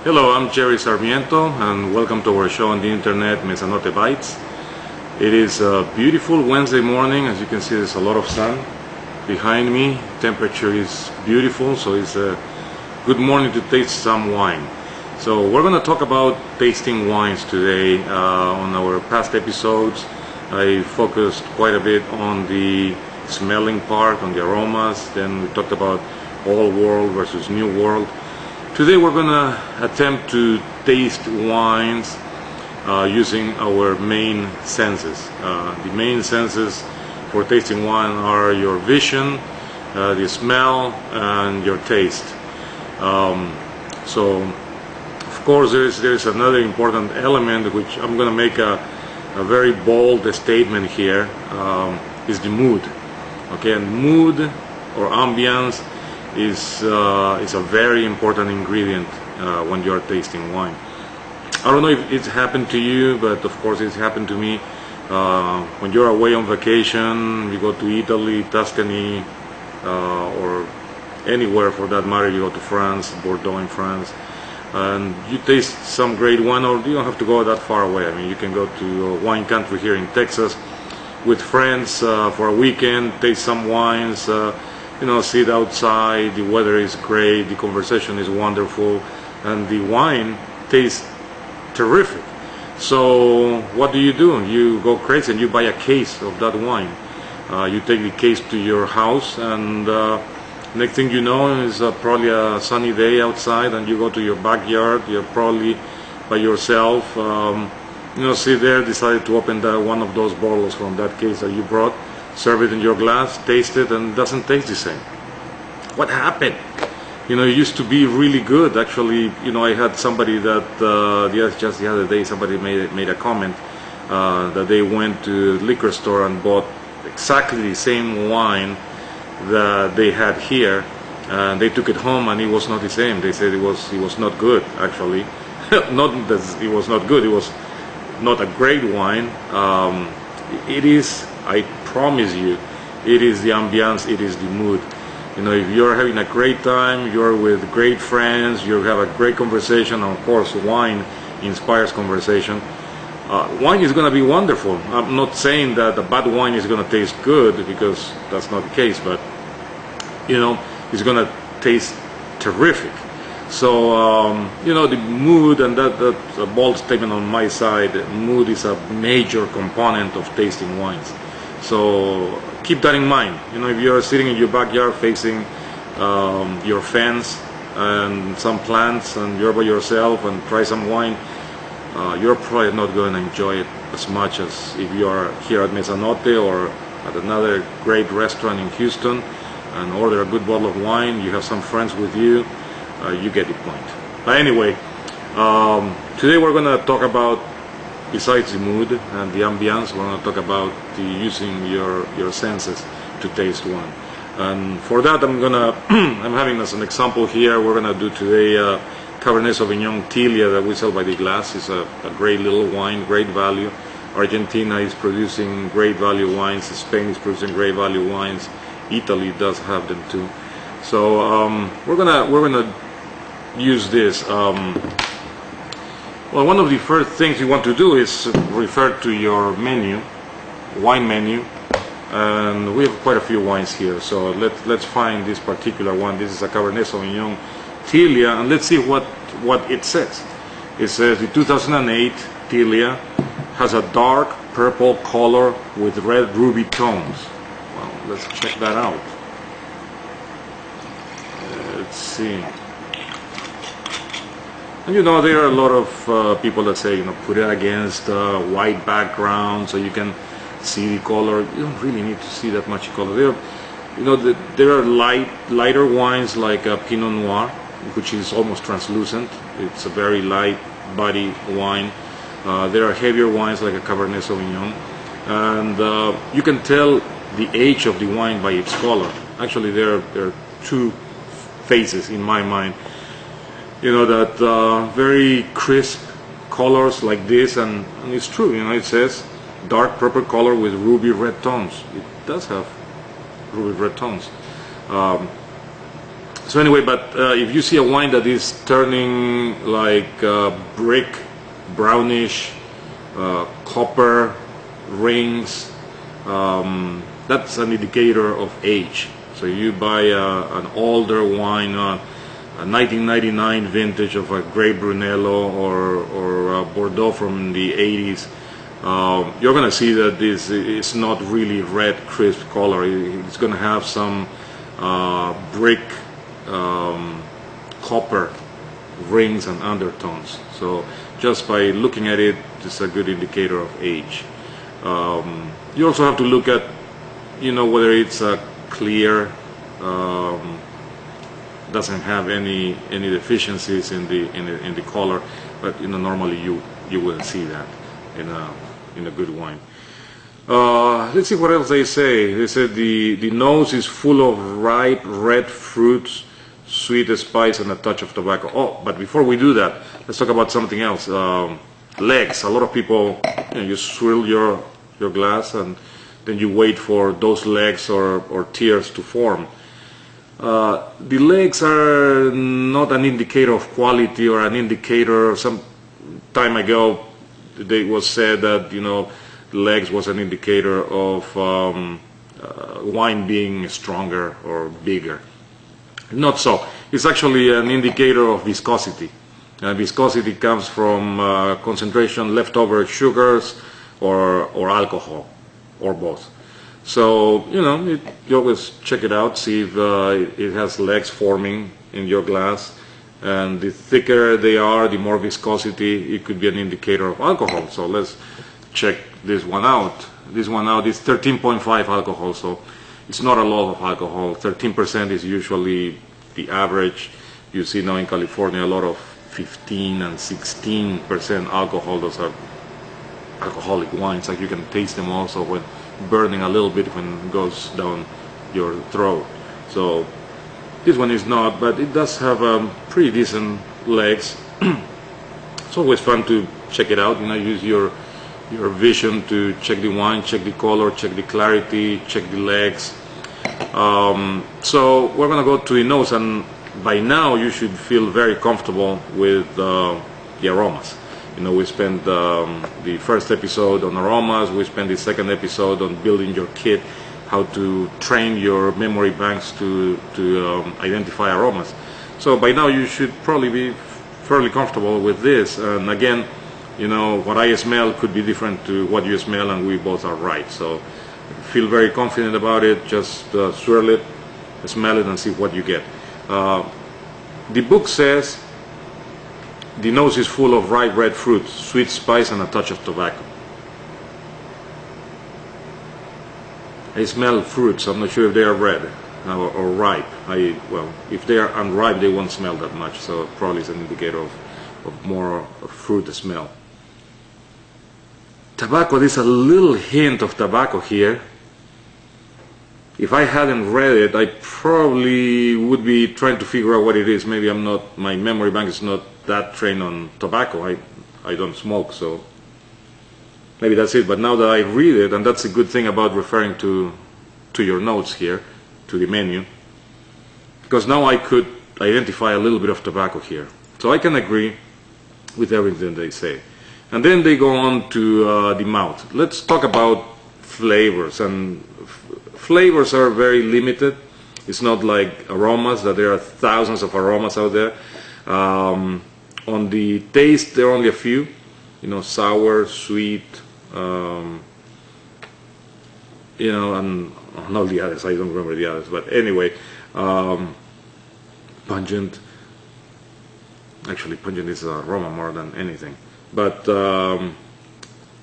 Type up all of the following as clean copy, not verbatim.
Hello, I'm Jerry Sarmiento and welcome to our show on the internet, Mezzanotte Bites. It is a beautiful Wednesday morning. As you can see, there's a lot of sun behind me. Temperature is beautiful, so it's a good morning to taste some wine. So we're going to talk about tasting wines today. On our past episodes, I focused quite a bit on the smelling part, on the aromas. Then we talked about old world versus new world. Today we're going to attempt to taste wines using our main senses. The main senses for tasting wine are your vision, the smell, and your taste. So, of course, there's another important element which I'm going to make a very bold statement here, is the mood. Okay, and mood or ambience is a very important ingredient when you are tasting wine. I don't know if it's happened to you, but of course it's happened to me. When you're away on vacation, you go to Italy, Tuscany, or anywhere for that matter, you go to France, Bordeaux in France, and you taste some great wine, or you don't have to go that far away. I mean, you can go to a wine country here in Texas with friends for a weekend, taste some wines, sit outside, the weather is great, the conversation is wonderful, and the wine tastes terrific. So what do? You go crazy and you buy a case of that wine. You take the case to your house, and next thing you know is probably a sunny day outside, and you go to your backyard, you're probably by yourself, sit there, decide to open one of those bottles from that case that you brought, serve it in your glass, taste it, and it doesn't taste the same. What happened? It used to be really good. Actually, I had somebody that just the other day, somebody made a comment that they went to the liquor store and bought exactly the same wine that they had here, and they took it home and it was not the same. They said it was not good, actually. Not that it was not good, it was not a great wine. It is, I promise you, it is the ambiance, it is the mood. If you're having a great time, you're with great friends, you have a great conversation, and of course wine inspires conversation, wine is going to be wonderful. I'm not saying that a bad wine is going to taste good, because that's not the case, but it's going to taste terrific. So the mood, and that's a bold statement on my side, mood is a major component of tasting wines. So keep that in mind. If you're sitting in your backyard facing your fence and some plants, and you're by yourself and try some wine, you're probably not going to enjoy it as much as if you are here at Mezzanotte or at another great restaurant in Houston and order a good bottle of wine. You have some friends with you. You get the point. But anyway, today we're going to talk about, besides the mood and the ambience, we're going to talk about using your senses to taste wine. And for that, I'm having as an example here, we're going to do today Cabernet Sauvignon Tilia that we sell by the glass. It's a great little wine, great value. Argentina is producing great value wines. Spain is producing great value wines. Italy does have them too. So we're gonna use this. Well, one of the first things you want to do is refer to your menu, wine menu, and we have quite a few wines here. So let's find this particular one. This is a Cabernet Sauvignon Tilia, and let's see what it says. It says the 2008 Tilia has a dark purple color with red ruby tones. Well, let's check that out. Let's see. And there are a lot of people that say, put it against a white background so you can see the color. You don't really need to see that much color. There are lighter wines like Pinot Noir, which is almost translucent. It's a very light body wine. There are heavier wines like a Cabernet Sauvignon, and you can tell the age of the wine by its color. Actually, there are two phases in my mind. That very crisp colors like this, and it's true. It says dark purple color with ruby red tones. It does have ruby red tones. So anyway, but if you see a wine that is turning like brick, brownish, copper rings, that's an indicator of age. So you buy an older wine, a 1999 vintage of a Grey Brunello or Bordeaux from the 80s, you're going to see that this is not really red, crisp color. It's going to have some brick, copper rings and undertones. So just by looking at it, it's a good indicator of age. You also have to look at, whether it's a clear, doesn't have any deficiencies in the color, but normally you will see that in a good wine. Let's see what else they say. They said the nose is full of ripe red fruits, sweet spice, and a touch of tobacco. Oh, but before we do that, let's talk about something else. Legs. A lot of people, you swirl your glass and then you wait for those legs or tears to form. The legs are not an indicator of quality or an indicator. Some time ago, it was said that legs was an indicator of wine being stronger or bigger. Not so. It's actually an indicator of viscosity. Viscosity comes from concentration, leftover sugars, or alcohol, or both. So you always check it out, see if it has legs forming in your glass, and the thicker they are, the more viscosity. It could be an indicator of alcohol. So let's check this one out. This one out is 13.5 alcohol, so it's not a lot of alcohol. 13% is usually the average. You see now in California a lot of 15 and 16% alcohol. Those are alcoholic wines. Like you can taste them also when burning a little bit when it goes down your throat. So this one is not, but it does have pretty decent legs. It's always fun to check it out. Use your vision to check the wine, check the color, check the clarity, check the legs. So we're gonna go to the nose, and by now you should feel very comfortable with the aromas. We spent the first episode on aromas. We spent the second episode on building your kit, how to train your memory banks to identify aromas. So by now you should probably be fairly comfortable with this. And again, what I smell could be different to what you smell, and we both are right. So feel very confident about it. Just swirl it, smell it, and see what you get. The book says the nose is full of ripe red fruit, sweet spice, and a touch of tobacco. I smell fruits. I'm not sure if they are red or ripe. Well, if they are unripe, they won't smell that much. So probably it's an indicator of more fruit smell. Tobacco. There's a little hint of tobacco here. If I hadn't read it, I probably would be trying to figure out what it is. Maybe my memory bank is not that trained on tobacco. I don't smoke, so maybe that's it. But now that I read it, and that's a good thing about referring to your notes here, to the menu, because now I could identify a little bit of tobacco here. So I can agree with everything they say. And then they go on to the mouth. Let's talk about flavors. And flavors are very limited. It's not like aromas, that there are thousands of aromas out there. On the taste, there are only a few. Sour, sweet, and not the others. I don't remember the others. But anyway, pungent. Actually, pungent is aroma more than anything. But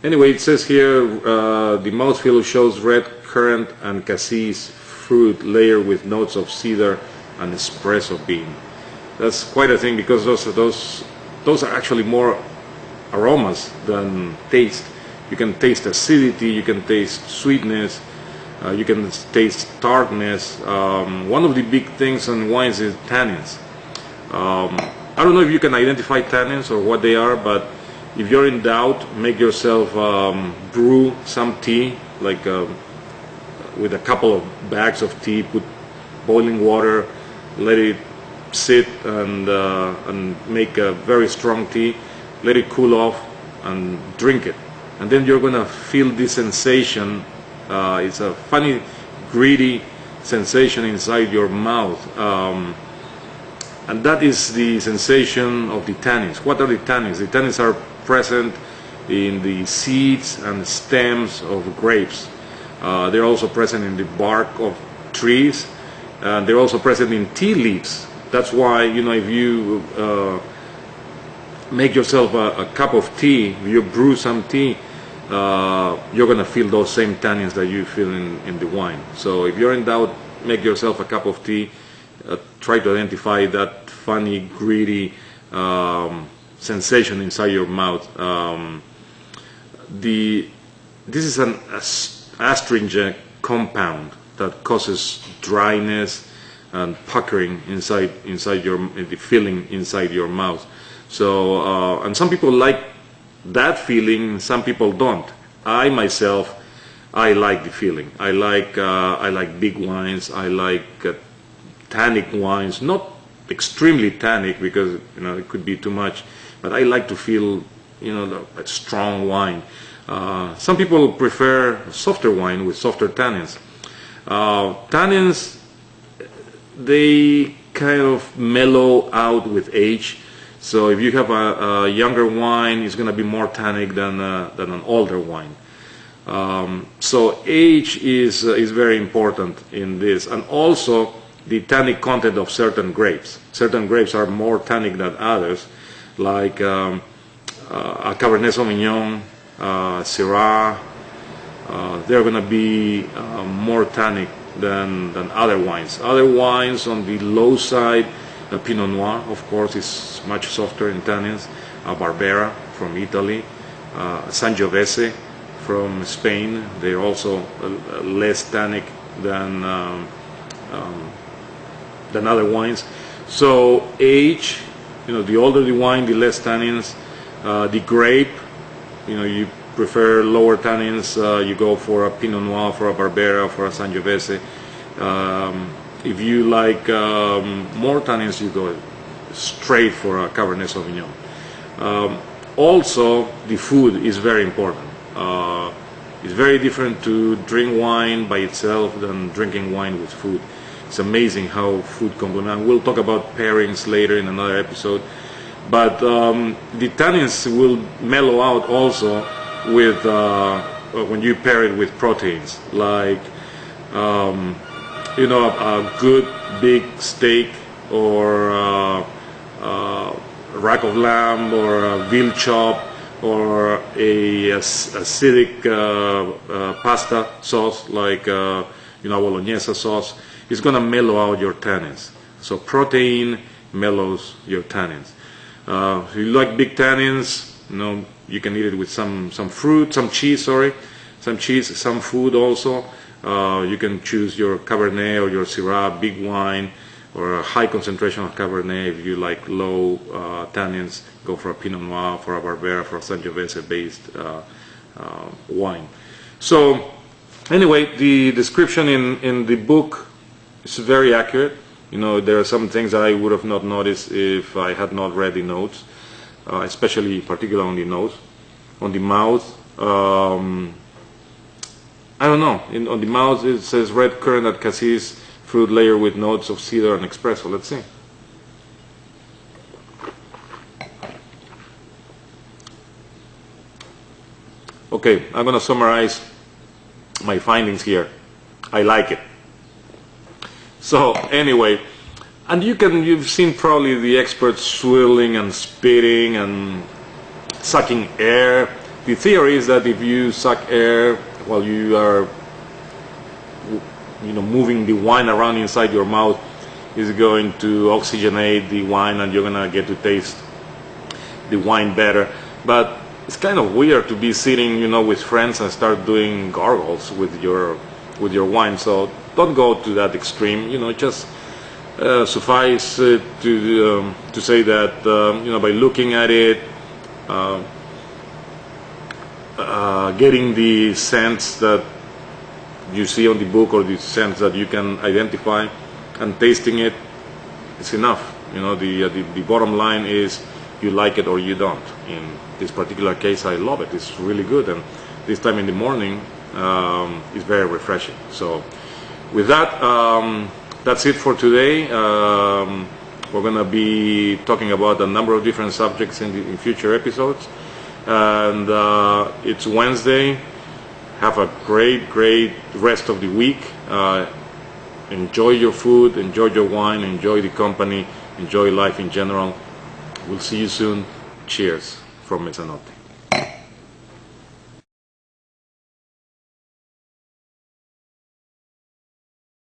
anyway, it says here the mouthfeel shows red currant and cassis fruit layered with notes of cedar and espresso bean. That's quite a thing, because those are actually more aromas than taste. You can taste acidity, you can taste sweetness, you can taste tartness. One of the big things in wines is tannins. I don't know if you can identify tannins or what they are, but if you're in doubt, make yourself brew some tea, like with a couple of bags of tea, put boiling water, let it sit and make a very strong tea, let it cool off, and drink it. And then you're gonna feel this sensation. It's a funny, gritty sensation inside your mouth. And that is the sensation of the tannins. What are the tannins? The tannins are present in the seeds and stems of grapes. They're also present in the bark of trees. They're also present in tea leaves. That's why, you know, if you make yourself a cup of tea, if you brew some tea, you're going to feel those same tannins that you feel in the wine. So if you're in doubt, make yourself a cup of tea. Try to identify that funny, gritty sensation inside your mouth. This is an astringent compound that causes dryness and puckering inside the feeling inside your mouth. So and some people like that feeling, some people don't. I myself, I like the feeling. I like big wines. I like tannic wines, not extremely tannic because, you know, it could be too much, but I like to feel, you know, a strong wine. Some people prefer softer wine with softer tannins. Tannins, they kind of mellow out with age. So if you have a younger wine, it's going to be more tannic than an older wine. So age is very important in this, and also the tannic content of certain grapes. Certain grapes are more tannic than others, like a Cabernet Sauvignon, Syrah. They're going to be more tannic than other wines. Other wines on the low side, Pinot Noir, of course, is much softer in tannins. Barbera from Italy, Sangiovese from Spain. They're also less tannic than other wines. So age, you know, the older the wine, the less tannins. The grape, you know, you prefer lower tannins, you go for a Pinot Noir, for a Barbera, for a Sangiovese. If you like more tannins, you go straight for a Cabernet Sauvignon. Also, the food is very important. It's very different to drink wine by itself than drinking wine with food. It's amazing how food complements. We'll talk about pairings later in another episode. But the tannins will mellow out also with when you pair it with proteins, like you know, a good big steak, or a rack of lamb, or a veal chop, or a acidic pasta sauce, like you know, bolognese sauce. It's going to mellow out your tannins. So protein mellows your tannins. If you like big tannins, you know, you can eat it with some fruit, some cheese, some food also. You can choose your Cabernet or your Syrah, big wine, or a high concentration of Cabernet. If you like low tannins, go for a Pinot Noir, for a Barbera, for a Sangiovese based wine. So anyway, the description in the book is very accurate. You know, there are some things that I would have not noticed if I had not read the notes, especially particularly on the nose, on the mouth. I don't know. On the mouth it says red currant at cassis, fruit layer with notes of cedar and espresso. Let's see. Okay, I'm going to summarize my findings here. I like it. So anyway, and you've seen probably the experts swilling and spitting and sucking air. The theory is that if you suck air while you are, you know, moving the wine around inside your mouth, is going to oxygenate the wine, and you're gonna get to taste the wine better. But it's kind of weird to be sitting, you know, with friends and start doing gargles with your wine. So don't go to that extreme. You know, just suffice to say that you know, by looking at it, getting the scents that you see on the book, or the scents that you can identify, and tasting it, it's enough. You know, the bottom line is you like it or you don't. In this particular case, I love it. It's really good, and this time in the morning is very refreshing. So with that, that's it for today. We're going to be talking about a number of different subjects in future episodes, and it's Wednesday. Have a great rest of the week. Enjoy your food, enjoy your wine, enjoy the company, enjoy life in general. We'll see you soon. Cheers from Mezzanotte.